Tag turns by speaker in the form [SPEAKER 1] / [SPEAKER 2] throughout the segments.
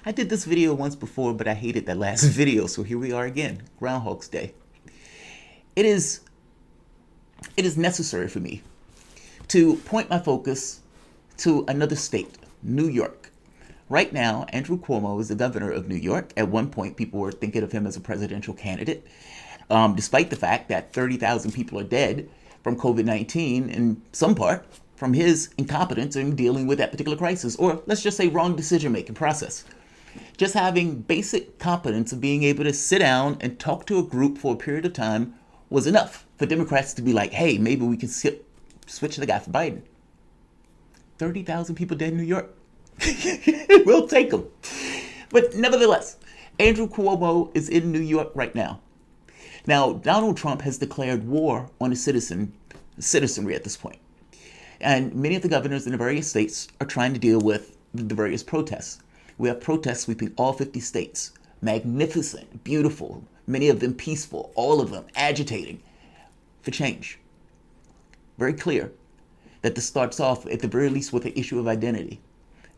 [SPEAKER 1] I did this video once before, but I hated that last video, so here we are again, Groundhog's Day. It is necessary for me to point my focus to another state, New York. Right now, Andrew Cuomo is the governor of New York. At one point, people were thinking of him as a presidential candidate, despite the fact that 30,000 people are dead from COVID-19, in some part from his incompetence in dealing with that particular crisis, or let's just say wrong decision-making process. Just having basic competence of being able to sit down and talk to a group for a period of time was enough for Democrats to be like, hey, maybe we can switch the guy for Biden. 30,000 people dead in New York. We'll take them. But nevertheless, Andrew Cuomo is in New York right now. Now, Donald Trump has declared war on the citizenry at this point. And many of the governors in the various states are trying to deal with the various protests. We have protests sweeping all 50 states. Magnificent, beautiful, many of them peaceful, all of them agitating for change. Very clear that this starts off at the very least with the issue of identity.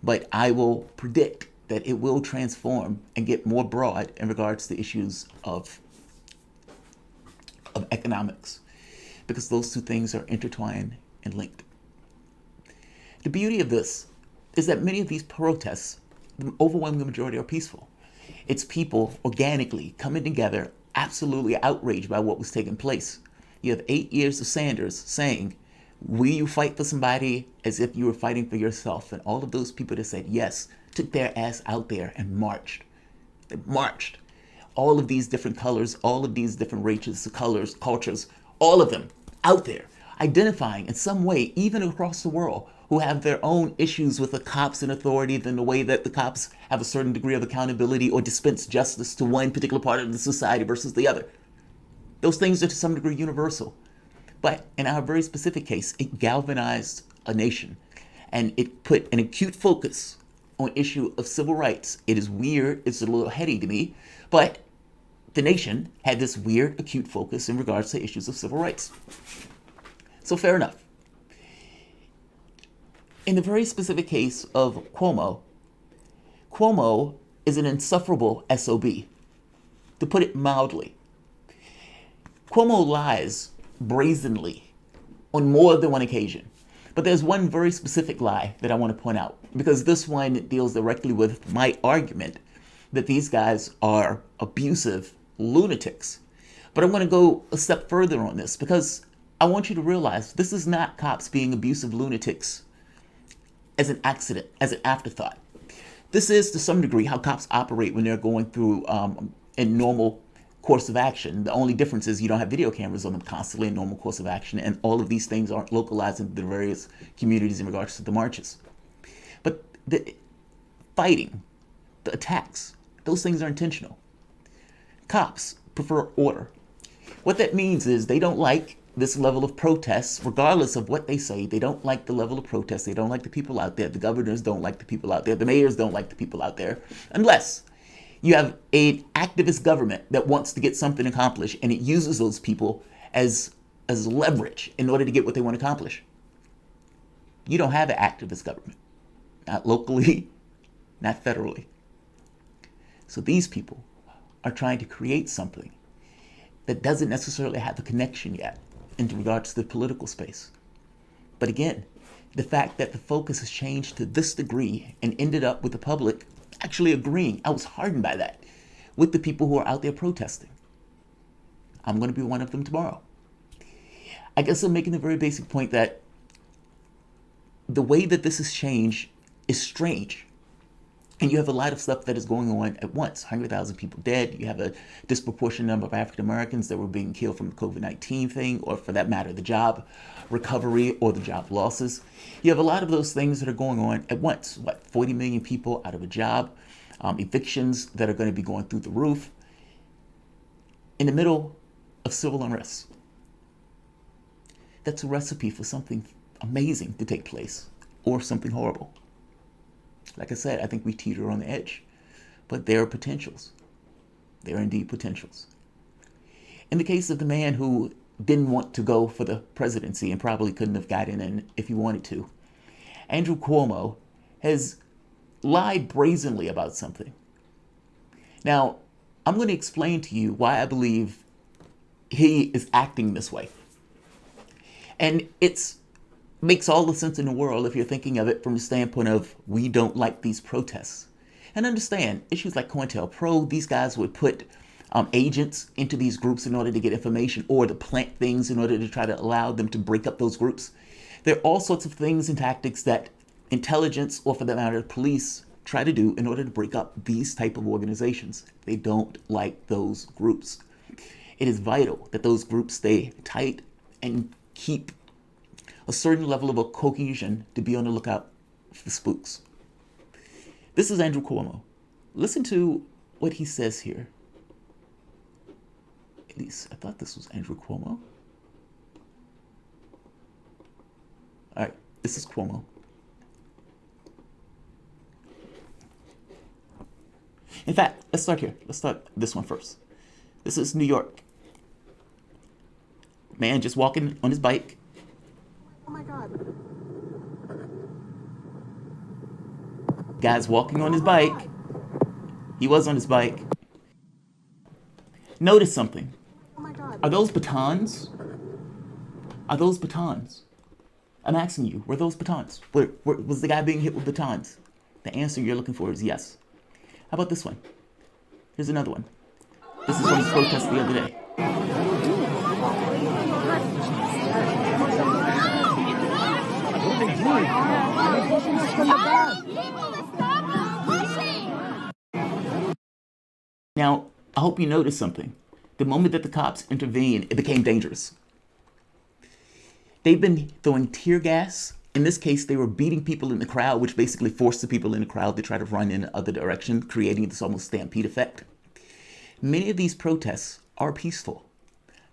[SPEAKER 1] But I will predict that it will transform and get more broad in regards to issues of economics, because those two things are intertwined and linked. The beauty of this is that many of these protests, the overwhelming majority, are peaceful. It's people organically coming together, absolutely outraged by what was taking place. You have 8 years of Sanders saying, will you fight for somebody as if you were fighting for yourself? And all of those people that said yes took their ass out there and marched. They marched. All of these different colors, all of these different races, colors, cultures, all of them out there, identifying in some way, even across the world, who have their own issues with the cops and authority, than the way that the cops have a certain degree of accountability or dispense justice to one particular part of the society versus the other. Those things are to some degree universal. But in our very specific case, it galvanized a nation, and it put an acute focus on issue of civil rights. It is weird, it's a little heady to me, but the nation had this weird acute focus in regards to issues of civil rights. So fair enough. In the very specific case of Cuomo, Cuomo is an insufferable SOB, to put it mildly. Cuomo lies brazenly on more than one occasion. But there's one very specific lie that I want to point out, because this one deals directly with my argument that these guys are abusive lunatics. But I want to go a step further on this, because I want you to realize this is not cops being abusive lunatics as an accident, as an afterthought. This is, to some degree, how cops operate when they're going through a normal course of action. The only difference is you don't have video cameras on them constantly in normal course of action, and all of these things aren't localized into the various communities in regards to the marches. But the fighting, the attacks, those things are intentional. Cops prefer order. What that means is they don't like this level of protests, regardless of what they say. They don't like the level of protests. They don't like the people out there. The governors don't like the people out there. The mayors don't like the people out there, unless you have an activist government that wants to get something accomplished, and it uses those people as leverage in order to get what they want to accomplish. You don't have an activist government, not locally, not federally. So these people are trying to create something that doesn't necessarily have a connection yet in regards to the political space. But again, the fact that the focus has changed to this degree and ended up with the public actually agreeing, I was hardened by that, with the people who are out there protesting. I'm going to be one of them tomorrow. I guess I'm making the very basic point that the way that this has changed is strange. And you have a lot of stuff that is going on at once. 100,000 people dead. You have a disproportionate number of African Americans that were being killed from the COVID-19 thing, or for that matter, the job recovery or the job losses. You have a lot of those things that are going on at once. 40 million people out of a job, evictions that are going to be going through the roof in the middle of civil unrest. That's a recipe for something amazing to take place, or something horrible. Like I said, I think we teeter on the edge, but there are potentials. There are indeed potentials. In the case of the man who didn't want to go for the presidency and probably couldn't have gotten in if he wanted to, Andrew Cuomo has lied brazenly about something. Now, I'm going to explain to you why I believe he is acting this way. And it makes all the sense in the world if you're thinking of it from the standpoint of we don't like these protests. And understand, issues like COINTELPRO, these guys would put agents into these groups in order to get information or to plant things in order to try to allow them to break up those groups. There are all sorts of things and tactics that intelligence, or for that matter, police, try to do in order to break up these type of organizations. They don't like those groups. It is vital that those groups stay tight and keep a certain level of a cohesion to be on the lookout for the spooks. This is Andrew Cuomo. Listen to what he says here. At least I thought this was Andrew Cuomo. All right, this is Cuomo. In fact, let's start here. Let's start this one first. This is New York. Man just walking on his bike.
[SPEAKER 2] Oh my God.
[SPEAKER 1] Guy's walking on his bike. He was on his bike. Notice something.
[SPEAKER 2] Oh my God.
[SPEAKER 1] Are those batons? Are those batons? I'm asking you, were those batons? Was the guy being hit with batons? The answer you're looking for is yes. How about this one? Here's another one. This is from the protest the other day. Now, I hope you noticed something. The moment that the cops intervened, it became dangerous. They've been throwing tear gas. In this case, they were beating people in the crowd, which basically forced the people in the crowd to try to run in the other direction, creating this almost stampede effect. Many of these protests are peaceful.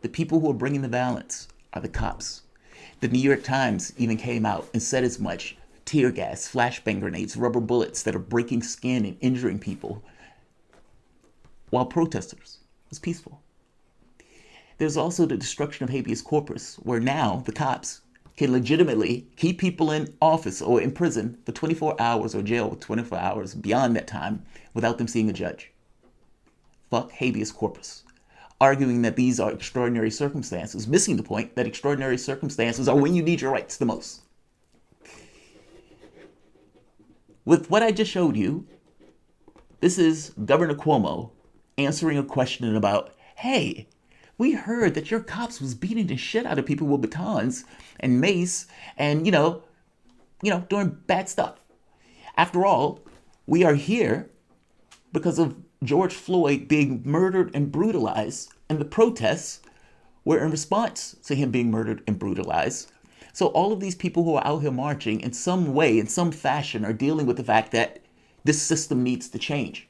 [SPEAKER 1] The people who are bringing the violence are the cops. The New York Times even came out and said as much. Tear gas, flashbang grenades, rubber bullets that are breaking skin and injuring people, while protesters was peaceful. There's also the destruction of habeas corpus, where now the cops can legitimately keep people in office or in prison for 24 hours or jail for 24 hours beyond that time without them seeing a judge. Fuck habeas corpus. Arguing that these are extraordinary circumstances, missing the point that extraordinary circumstances are when you need your rights the most. With what I just showed you, this is Governor Cuomo answering a question about, hey, we heard that your cops was beating the shit out of people with batons and mace and, doing bad stuff. After all, we are here because of George Floyd being murdered and brutalized, and the protests were in response to him being murdered and brutalized. So all of these people who are out here marching in some way, in some fashion, are dealing with the fact that this system needs to change.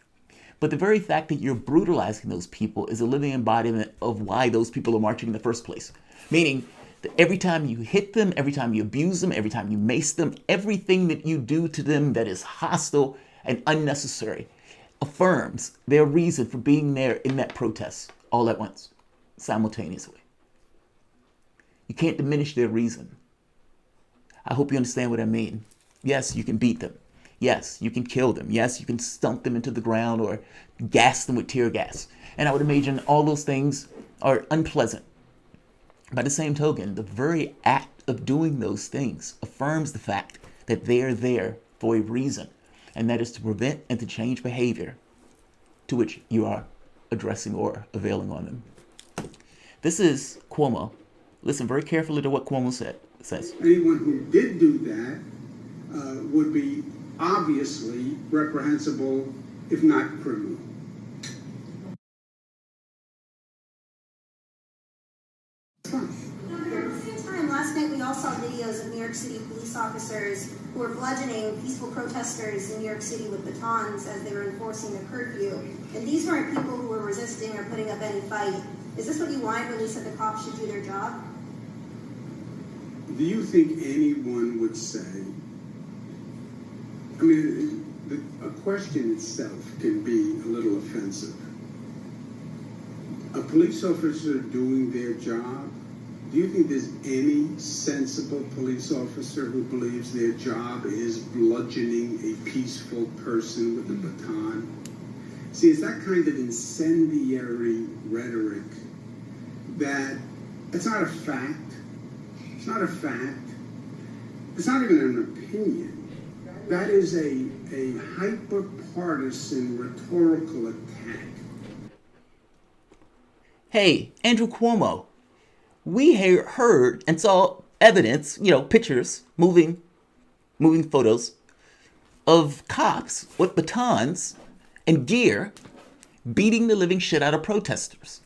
[SPEAKER 1] But the very fact that you're brutalizing those people is a living embodiment of why those people are marching in the first place. Meaning that every time you hit them, every time you abuse them, every time you mace them, everything that you do to them that is hostile and unnecessary affirms their reason for being there in that protest all at once, simultaneously. You can't diminish their reason. I hope you understand what I mean. Yes, you can beat them. Yes, you can kill them. Yes, you can stump them into the ground or gas them with tear gas. And I would imagine all those things are unpleasant. By the same token, the very act of doing those things affirms the fact that they are there for a reason, and that is to prevent and to change behavior to which you are addressing or availing on them. This is Cuomo. Listen very carefully to what Cuomo says.
[SPEAKER 3] Anyone who did do that would be obviously reprehensible, if not criminal.
[SPEAKER 4] Last night we all saw videos of New York City police officers who were bludgeoning peaceful protesters in New York City with batons as they were enforcing the curfew. And these weren't people who were resisting or putting up any fight. Is this what you wanted when you said the cops should do their job?
[SPEAKER 3] Do you think anyone would say, a question itself can be a little offensive. A police officer doing their job, do you think there's any sensible police officer who believes their job is bludgeoning a peaceful person with a baton? See, it's that kind of incendiary rhetoric that it's not a fact. It's not a fact. It's not even an opinion. That is a hyper-partisan rhetorical attack.
[SPEAKER 1] Hey, Andrew Cuomo, we heard and saw evidence, pictures, moving photos of cops with batons and gear beating the living shit out of protesters.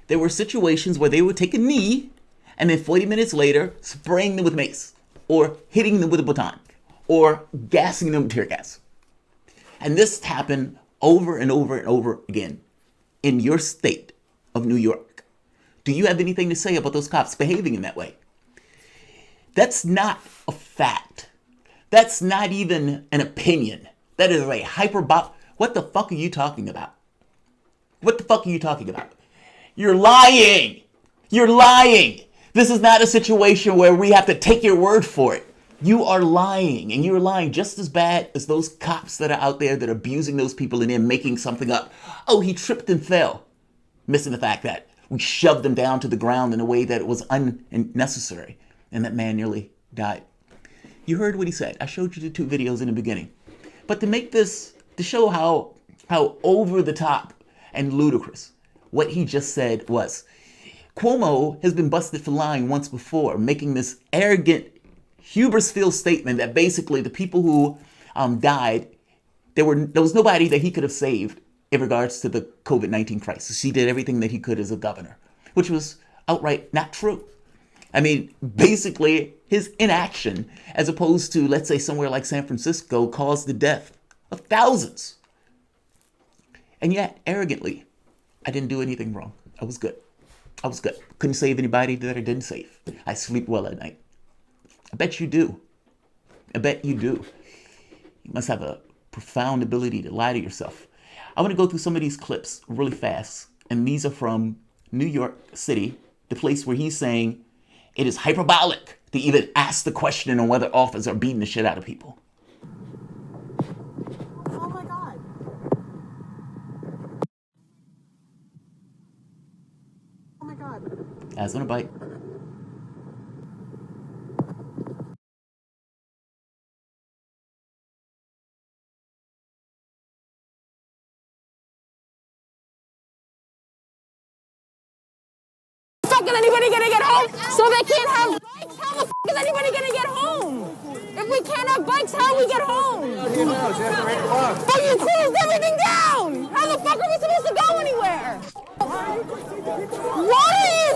[SPEAKER 1] There were situations where they would take a knee and then 40 minutes later spraying them with mace or hitting them with a baton or gassing them with tear gas. And this happened over and over and over again in your state of New York. Do you have anything to say about those cops behaving in that way? That's not a fact. That's not even an opinion. That is a hyperbole. What the fuck are you talking about? What the fuck are you talking about? You're lying. You're lying. This is not a situation where we have to take your word for it. You are lying, and you're lying just as bad as those cops that are out there that are abusing those people and then making something up. Oh, he tripped and fell. Missing the fact that we shoved him down to the ground in a way that it was unnecessary, and that man nearly died. You heard what he said. I showed you the 2 videos in the beginning. But to make this, to show how over the top and ludicrous what he just said was, Cuomo has been busted for lying once before, making this arrogant, hubris-filled statement that basically the people who died, there was nobody that he could have saved in regards to the COVID-19 crisis. He did everything that he could as a governor, which was outright not true. I mean, basically, his inaction, as opposed to, let's say, somewhere like San Francisco, caused the death of thousands. And yet, arrogantly, I didn't do anything wrong. I was good. I was good. Couldn't save anybody that I didn't save. I sleep well at night. I bet you do. I bet you do. You must have a profound ability to lie to yourself. I want to go through some of these clips really fast. And these are from New York City, the place where he's saying it is hyperbolic to even ask the question on whether officers are beating the shit out of people.
[SPEAKER 2] Oh my God. Oh my God.
[SPEAKER 1] As on a bite.
[SPEAKER 5] Fuck is anybody gonna get home so they can't have bikes? How the fuck is anybody gonna get home? If we can't have bikes, how do we get home? But you closed everything down! How the fuck are we supposed to go anywhere? What are you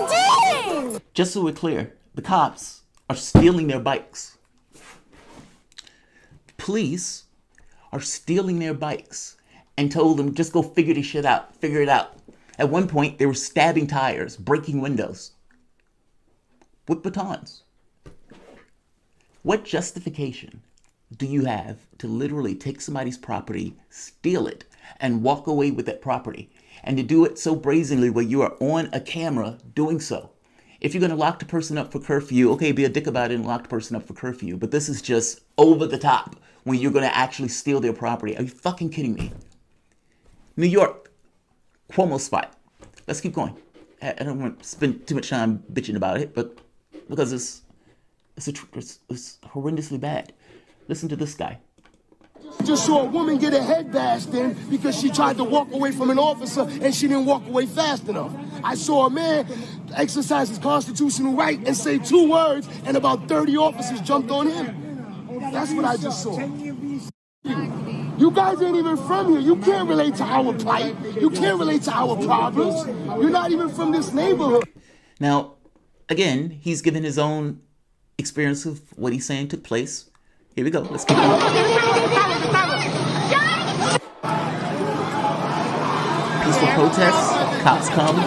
[SPEAKER 5] doing?
[SPEAKER 1] Just so we're clear, the cops are stealing their bikes. Police are stealing their bikes and told them, just go figure this shit out, figure it out. At one point, they were stabbing tires, breaking windows with batons. What justification do you have to literally take somebody's property, steal it, and walk away with that property? And to do it so brazenly where you are on a camera doing so. If you're going to lock the person up for curfew, okay, be a dick about it and lock the person up for curfew. But this is just over the top when you're going to actually steal their property. Are you fucking kidding me? New York. Cuomo spot. Let's keep going. I don't want to spend too much time bitching about it, but because it's horrendously bad. Listen to this guy.
[SPEAKER 6] Just saw a woman get her head bashed in because she tried to walk away from an officer and she didn't walk away fast enough. I saw a man exercise his constitutional right and say 2 words and about 30 officers jumped on him. That's what I just saw. You guys ain't even from here. You can't relate to our plight. You can't relate to our problems. You're not even from this neighborhood.
[SPEAKER 1] Now, again, he's given his own experience of what he's saying took place. Here we go. Let's keep going. Peaceful protests. Cops come.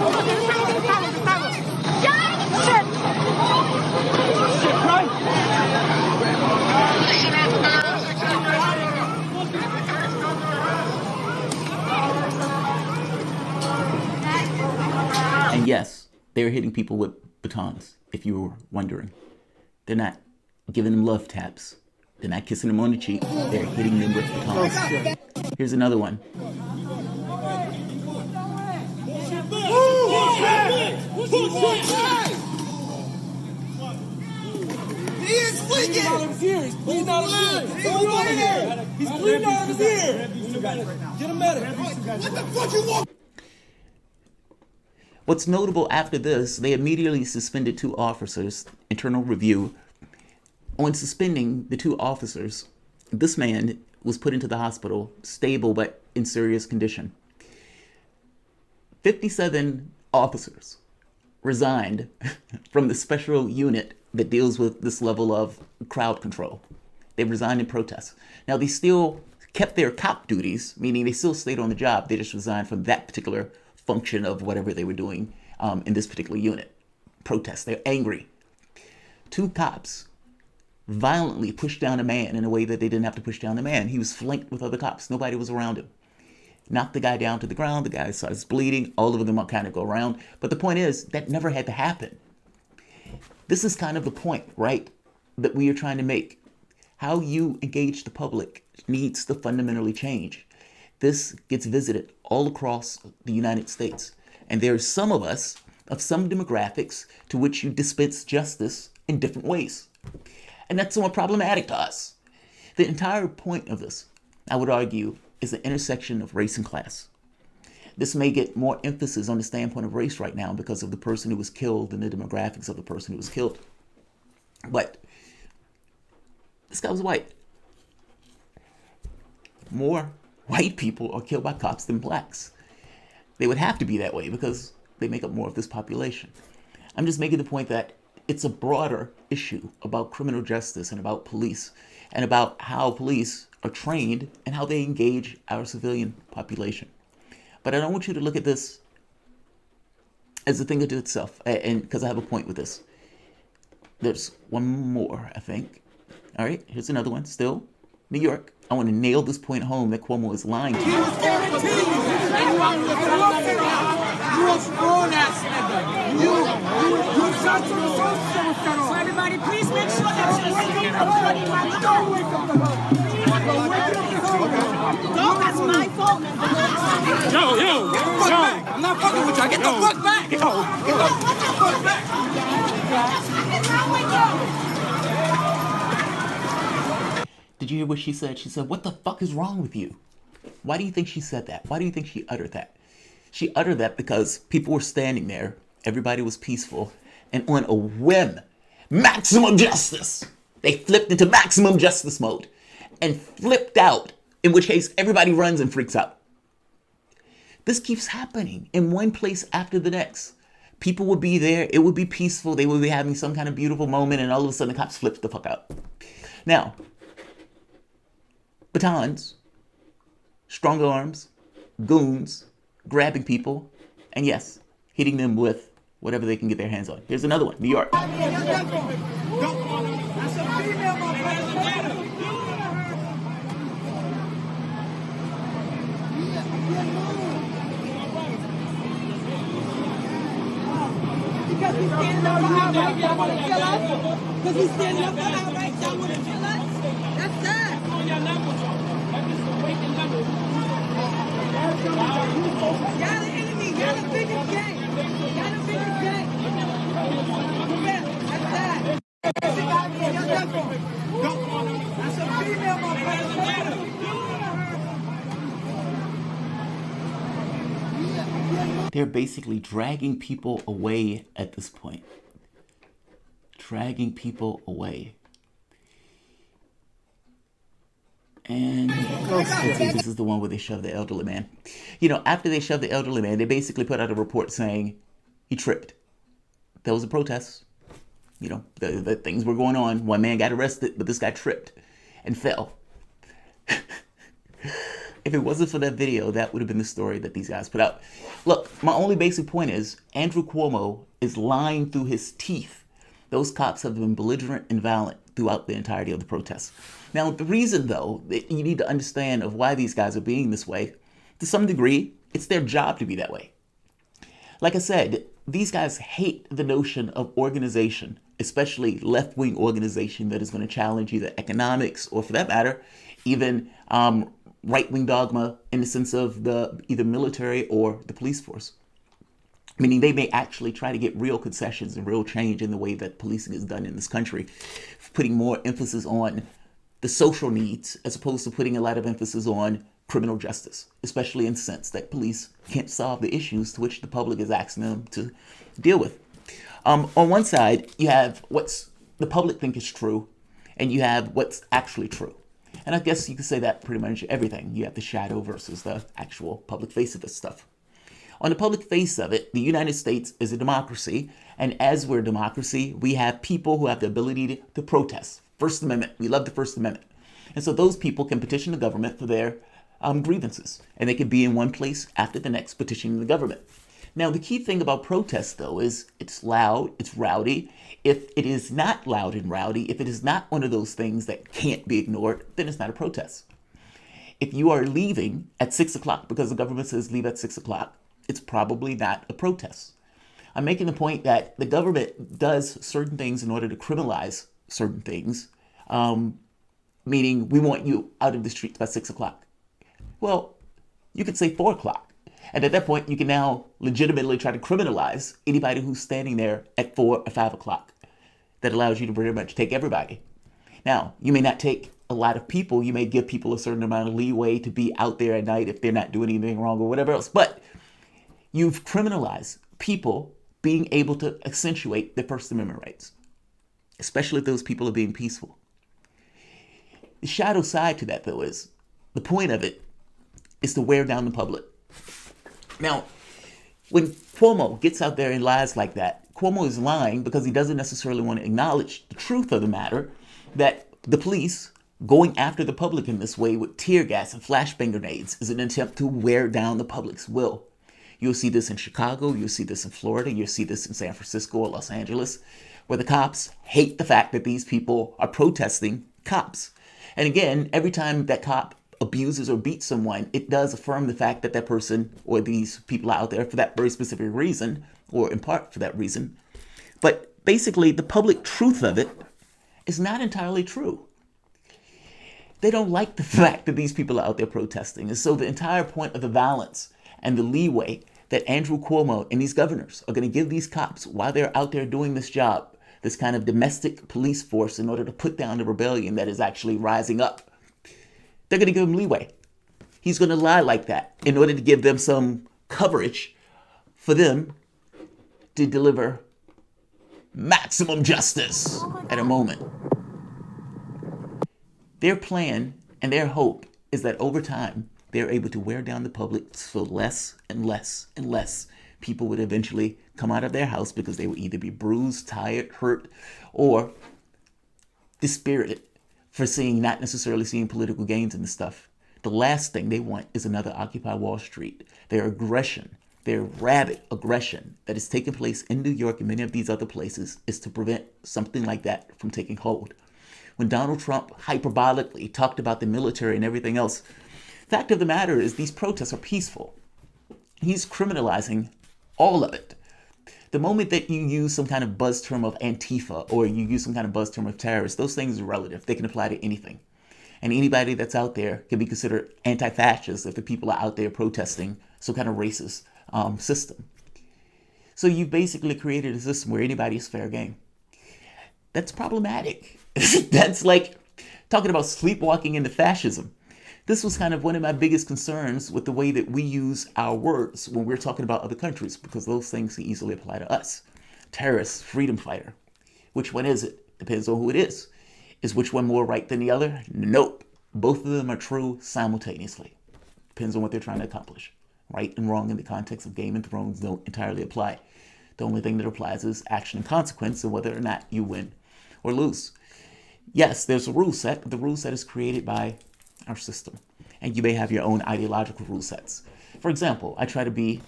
[SPEAKER 1] And yes, they're hitting people with batons, if you were wondering. They're not giving them love taps. They're not kissing them on the cheek. They're hitting them with batons. Here's another one.
[SPEAKER 7] He is tweaking! He's out of his ears. He's out of his ears. He's bleeding out of his ear. Get him medic. What the fuck you want?
[SPEAKER 1] What's notable after this, they immediately suspended 2 officers, internal review. On suspending the 2 officers, this man was put into the hospital, stable but in serious condition. 57 officers resigned from the special unit that deals with this level of crowd control. They resigned in protest. Now, they still kept their cop duties, meaning they still stayed on the job. They just resigned from that particular function of whatever they were doing in this particular unit. Protest. They're angry. 2 cops violently pushed down a man in a way that they didn't have to push down the man. He was flanked with other cops. Nobody was around him. Knocked the guy down to the ground. The guy starts bleeding. All of them all kind of go around. But the point is, that never had to happen. This is kind of the point, right, that we are trying to make. How you engage the public needs to fundamentally change. This gets visited all across the United States. And there are some of us, of some demographics, to which you dispense justice in different ways. And that's somewhat problematic to us. The entire point of this, I would argue, is the intersection of race and class. This may get more emphasis on the standpoint of race right now because of the person who was killed and the demographics of the person who was killed. But this guy was white. More white people are killed by cops than blacks. They would have to be that way because they make up more of this population. I'm just making the point that it's a broader issue about criminal justice and about police and about how police are trained and how they engage our civilian population. But I don't want you to look at this as a thing unto itself, and because I have a point with this. There's one more, I think. All right, here's another one. Still, New York. I want to nail this point home that Cuomo is lying to you.
[SPEAKER 7] You a grown-ass nigga. You shot your social center.
[SPEAKER 2] So everybody, please make sure that no, that's my fault.
[SPEAKER 7] Yo. I'm not fucking with you. Get the fuck back. Get the fuck back.
[SPEAKER 1] Did you hear what she said? She said, "What the fuck is wrong with you?" Why do you think she said that? Why do you think she uttered that? She uttered that because people were standing there, everybody was peaceful, and on a whim, maximum justice. They flipped into maximum justice mode and flipped out, in which case everybody runs and freaks out. This keeps happening in one place after the next. People would be there, it would be peaceful, they would be having some kind of beautiful moment, and all of a sudden the cops flip the fuck out. Now, batons, strong arms, goons, grabbing people, and yes, hitting them with whatever they can get their hands on. Here's another one, New York.
[SPEAKER 2] Because he's standing up for our rights, y'all want to kill us? Because he's standing up for our rights, y'all want to kill us? That's sad. Y'all the enemy. Y'all the biggest gang. Y'all the biggest gang. That's sad. That's a female, my brother.
[SPEAKER 1] They're basically dragging people away at this point. Dragging people away. And let's see, this is the one where they shoved the elderly man. You know, after they shoved the elderly man, they basically put out a report saying he tripped. There was a protest. You know, the things were going on. One man got arrested, but this guy tripped and fell. If it wasn't for that video, that would have been the story that these guys put out. Look, my only basic point is Andrew Cuomo is lying through his teeth. Those cops have been belligerent and violent throughout the entirety of the protests. Now, the reason, though, that you need to understand of why these guys are being this way, to some degree, it's their job to be that way. Like I said, these guys hate the notion of organization, especially left-wing organization that is going to challenge either economics or, for that matter, even right-wing dogma in the sense of the either military or the police force. Meaning they may actually try to get real concessions and real change in the way that policing is done in this country, putting more emphasis on the social needs as opposed to putting a lot of emphasis on criminal justice, especially in the sense that police can't solve the issues to which the public is asking them to deal with. On one side, you have what's the public think is true, and you have what's actually true. And I guess you could say that pretty much everything. You have the shadow versus the actual public face of this stuff. On the public face of it, the United States is a democracy, and as we're a democracy, we have people who have the ability to protest. First Amendment, we love the First Amendment. And so those people can petition the government for their grievances, and they can be in one place after the next petitioning the government. Now, the key thing about protest, though, is it's loud, it's rowdy. If it is not loud and rowdy, if it is not one of those things that can't be ignored, then it's not a protest. If you are leaving at 6 o'clock because the government says leave at 6 o'clock, it's probably not a protest. I'm making the point that the government does certain things in order to criminalize certain things, meaning we want you out of the streets by 6 o'clock. Well, you could say 4 o'clock. And at that point, you can now legitimately try to criminalize anybody who's standing there at 4 or 5 o'clock. That allows you to pretty much take everybody. Now, you may not take a lot of people. You may give people a certain amount of leeway to be out there at night if they're not doing anything wrong or whatever else. But you've criminalized people being able to accentuate their First Amendment rights, especially if those people are being peaceful. The shadow side to that, though, is the point of it is to wear down the public. Now, when Cuomo gets out there and lies like that, Cuomo is lying because he doesn't necessarily want to acknowledge the truth of the matter, that the police going after the public in this way with tear gas and flashbang grenades is an attempt to wear down the public's will. You'll see this in Chicago, you'll see this in Florida, you'll see this in San Francisco or Los Angeles, where the cops hate the fact that these people are protesting cops. And again, every time that cop abuses or beats someone, it does affirm the fact that that person or these people are out there for that very specific reason, or in part for that reason. But basically, the public truth of it is not entirely true. They don't like the fact that these people are out there protesting. And so the entire point of the violence and the leeway that Andrew Cuomo and these governors are going to give these cops while they're out there doing this job, this kind of domestic police force in order to put down the rebellion that is actually rising up, they're going to give him leeway. He's going to lie like that in order to give them some coverage for them to deliver maximum justice at a moment. Their plan and their hope is that over time, they're able to wear down the public so less and less and less people would eventually come out of their house because they would either be bruised, tired, hurt, or dispirited for not necessarily seeing political gains in this stuff. The last thing they want is another Occupy Wall Street. Their aggression, their rabid aggression that is taking place in New York and many of these other places is to prevent something like that from taking hold. When Donald Trump hyperbolically talked about the military and everything else, fact of the matter is these protests are peaceful. He's criminalizing all of it. The moment that you use some kind of buzz term of Antifa or you use some kind of buzz term of terrorist, those things are relative. They can apply to anything. And anybody that's out there can be considered anti-fascist if the people are out there protesting some kind of racist system. So you basically created a system where anybody is fair game. That's problematic. That's like talking about sleepwalking into fascism. This was kind of one of my biggest concerns with the way that we use our words when we're talking about other countries, because those things can easily apply to us. Terrorist, freedom fighter. Which one is it? Depends on who it is. Is which one more right than the other? Nope. Both of them are true simultaneously. Depends on what they're trying to accomplish. Right and wrong in the context of Game of Thrones don't entirely apply. The only thing that applies is action and consequence and whether or not you win or lose. Yes, there's a rule set, but the rule set is created by our system. And you may have your own ideological rule sets. For example, I try to be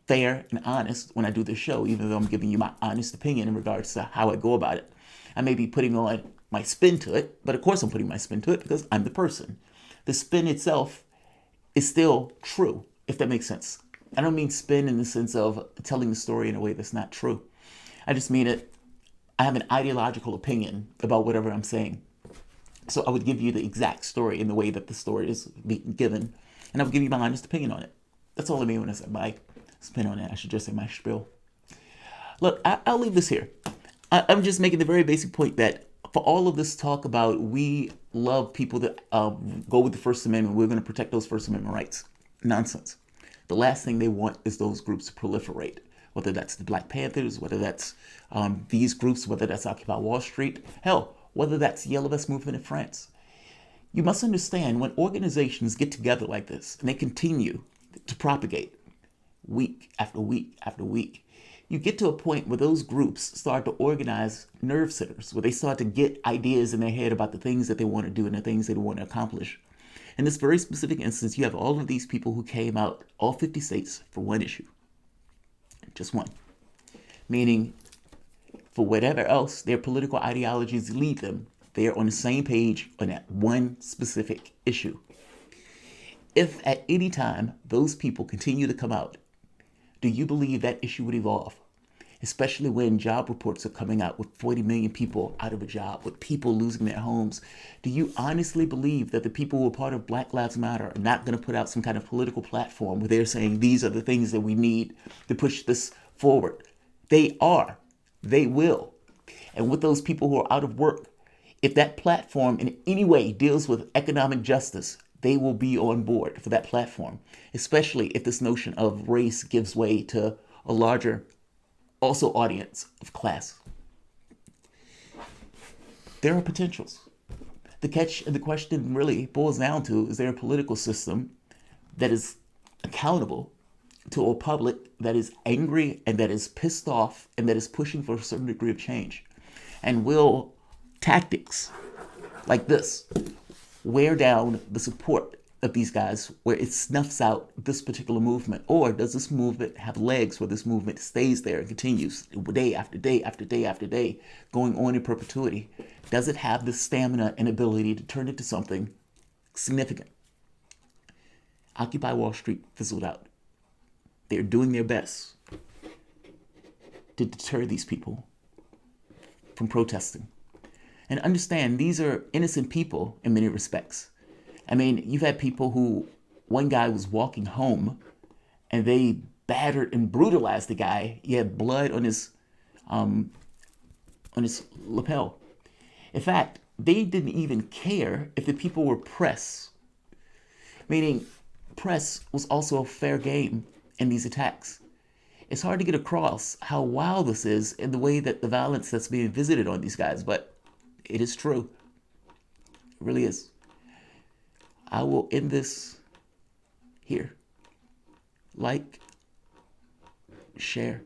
[SPEAKER 1] fair and honest when I do this show, even though I'm giving you my honest opinion in regards to how I go about it. I may be putting on my spin to it, but of course I'm putting my spin to it because I'm the person. The spin itself is still true, if that makes sense. I don't mean spin in the sense of telling the story in a way that's not true. I just mean it. I have an ideological opinion about whatever I'm saying. So I would give you the exact story in the way that the story is being given, and I would give you my honest opinion on it. That's all I mean when I say my Spin on that. I should just say my spiel. Look, I'll leave this here. I'm just making the very basic point that for all of this talk about we love people that go with the First Amendment, we're going to protect those First Amendment rights. Nonsense. The last thing they want is those groups to proliferate, whether that's the Black Panthers, whether that's these groups, whether that's Occupy Wall Street, hell, whether that's the Yellow Vest movement in France. You must understand when organizations get together like this and they continue to propagate week after week after week, you get to a point where those groups start to organize nerve centers, where they start to get ideas in their head about the things that they want to do and the things they want to accomplish. In this very specific instance, you have all of these people who came out, all 50 states, for one issue. Just one. Meaning, for whatever else their political ideologies lead them, they are on the same page on that one specific issue. If at any time those people continue to come out, do you believe that issue would evolve? Especially when job reports are coming out with 40 million people out of a job, with people losing their homes. Do you honestly believe that the people who are part of Black Lives Matter are not going to put out some kind of political platform where they're saying these are the things that we need to push this forward? They are. They will. And with those people who are out of work, if that platform in any way deals with economic justice, they will be on board for that platform, especially if this notion of race gives way to a larger, also audience of class. There are potentials. The catch and the question really boils down to, is there a political system that is accountable to a public that is angry and that is pissed off and that is pushing for a certain degree of change? And will tactics like this wear down the support of these guys where it snuffs out this particular movement? Or does this movement have legs where this movement stays there and continues day after day after day after day, going on in perpetuity? Does it have the stamina and ability to turn into something significant? Occupy Wall Street fizzled out. They're doing their best to deter these people from protesting. And understand, these are innocent people in many respects. I mean, you've had people who, one guy was walking home and they battered and brutalized the guy. He had blood on his lapel. In fact, they didn't even care if the people were press. Meaning, press was also a fair game in these attacks. It's hard to get across how wild this is in the way that the violence that's being visited on these guys, but it is true. It really is. I will end this here. Like, share,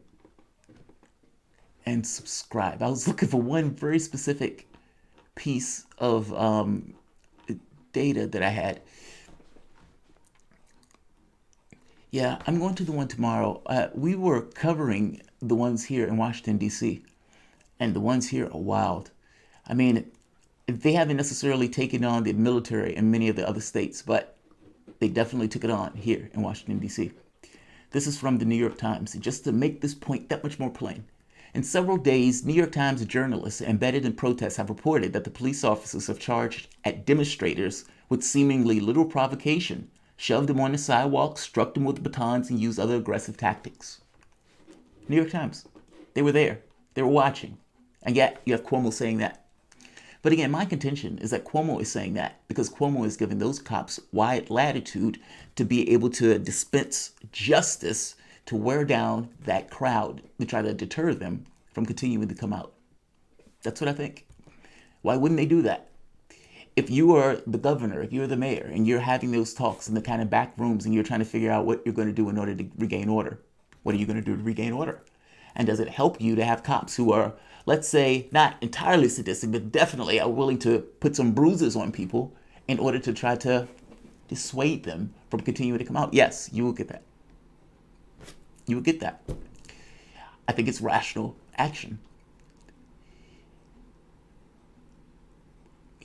[SPEAKER 1] and subscribe. I was looking for one very specific piece of data that I had. Yeah, I'm going to the one tomorrow. We were covering the ones here in Washington, D.C., and the ones here are wild. I mean, they haven't necessarily taken on the military in many of the other states, but they definitely took it on here in Washington, D.C. This is from the New York Times, just to make this point that much more plain. In several days, New York Times journalists embedded in protests have reported that the police officers have charged at demonstrators with seemingly little provocation, shoved them on the sidewalk, struck them with batons, and used other aggressive tactics. New York Times. They were there. They were watching. And yet, you have Cuomo saying that. But again, my contention is that Cuomo is saying that because Cuomo is giving those cops wide latitude to be able to dispense justice to wear down that crowd to try to deter them from continuing to come out. That's what I think. Why wouldn't they do that? If you are the governor, if you're the mayor, and you're having those talks in the kind of back rooms and you're trying to figure out what you're going to do in order to regain order, what are you going to do to regain order? And does it help you to have cops who are, let's say, not entirely sadistic, but definitely are willing to put some bruises on people in order to try to dissuade them from continuing to come out? Yes, you will get that. You will get that. I think it's rational action.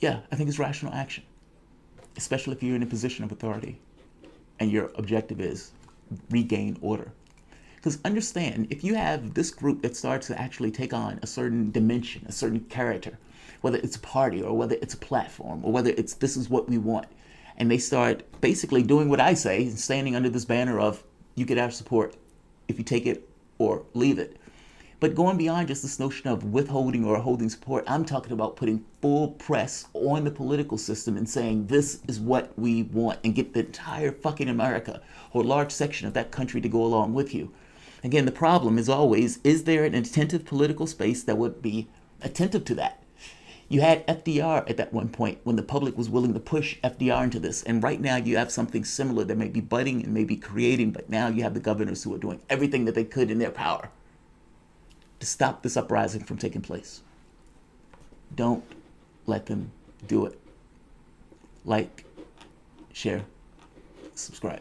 [SPEAKER 1] Yeah, I think it's rational action, especially if you're in a position of authority and your objective is regain order. Because understand, if you have this group that starts to actually take on a certain dimension, a certain character, whether it's a party or whether it's a platform or whether it's this is what we want, and they start basically doing what I say and standing under this banner of you get our support, if you take it or leave it. But going beyond just this notion of withholding or holding support, I'm talking about putting full press on the political system and saying this is what we want, and get the entire fucking America or a large section of that country to go along with you. Again, the problem is always, is there an attentive political space that would be attentive to that? You had FDR at that one point when the public was willing to push FDR into this. And right now you have something similar that may be budding and may be creating, but now you have the governors who are doing everything that they could in their power to stop this uprising from taking place. Don't let them do it. Like, share, subscribe.